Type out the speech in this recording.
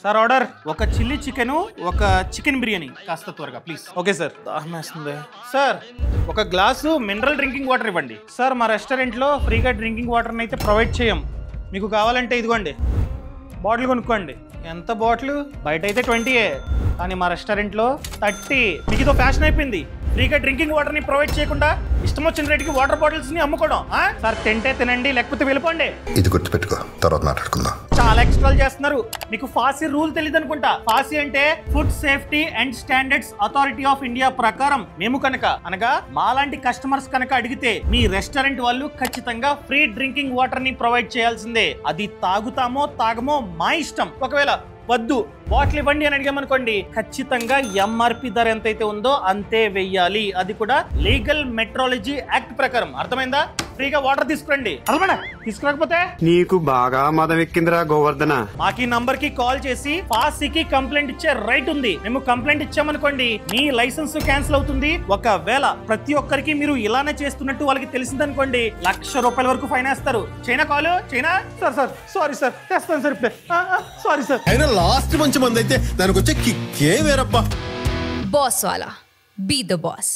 Sir order ఒక chilli chicken ఒక chicken biryani కాస్త త్వరగా ప్లీజ్. Okay sir. దాహమేస్తుంది సార్. ఒక గ్లాసు మినరల్ డ్రింకింగ్ వాటర్ ఇవ్వండి సార్. మా రెస్టారెంట్లో ఫ్రీగా డ్రింకింగ్ వాటర్ని అయితే ప్రొవైడ్ చేయం. మీకు కావాలంటే ఇదిగోండి బాటిల్ కొనుక్కోండి. ఎంత బాటిల్? బయట అయితే 20, కానీ మా రెస్టారెంట్లో 30. మీకు ఇదో ఫ్యాషన్ అయిపోయింది ఫ్రీగా డ్రింకింగ్ వాటర్ ని ప్రొవైడ్ చేయకుండా ఇష్టం వచ్చిన రేటుకి వాటర్ బాటిల్స్ ని అమ్ముకోవడం. సార్ తింటే తినండి లేకపోతే వెళ్ళిపోండి. ఇది గుర్తుపెట్టుకో, తర్వాత మాట్లాడుకుందాం. చాలా ఎక్స్ట్రాలు చేస్తున్నారు. మీకు ఫాసీ రూల్ తెలియదు అనుకుంటా. ఫాసీ అంటే food safety and standards authority of India ప్రకారం మేము కనుక అనగా మాలాంటి కస్టమర్స్ కనుక అడిగితే మీ రెస్టారెంట్ వాళ్ళు ఖచ్చితంగా ఫ్రీ డ్రింకింగ్ వాటర్ ని ప్రొవైడ్ చేయాల్సిందే. అది తాగుతామో తాగమో మా ఇష్టం. ఒకవేళ వద్దు బాటిల్ ఇవ్వండి అని అడిగామనుకోండి ఖచ్చితంగా ఎంఆర్పి ధర ఎంతైతే ఉందో అంతే వెయ్యాలి. అది కూడా లీగల్ మెట్రాలజీ యాక్ట్ ప్రకారం. అర్థమైందా? ఫ్రీగా వాటర్ తీసుకురండి. అర్థమేనా? తీసుకురాకపోతే నీకు బాగా మదం ఎక్కిందిరా గోవర్ధన. మాకు ఈ నంబర్ కి కాల్ చేసి ఫాసీకి కంప్లైంట్ ఇచ్చే రైట్ ఉంది. మేము కంప్లైంట్ ఇచ్చామనుకోండి మీ లైసెన్స్ క్యాన్సిల్ అవుతుంది. ఒకవేళ ప్రతి ఒక్కరికి మీరు ఇలానే చేస్తున్నట్టు వాళ్ళకి తెలిసిందనుకోండి ₹1,00,000 వరకు ఫైన్ వేస్తారు. చైనా కాల్ చైనా. సార్ సార్ సారీ సార్ తెస్తాను సార్ ఇప్పుడే. Sorry sir. అయినా లాస్ట్ మంచి మంది అయితే దానికి వచ్చే కిక్కే వేరబ్బా. బాస్ వాలా బీ ద బాస్.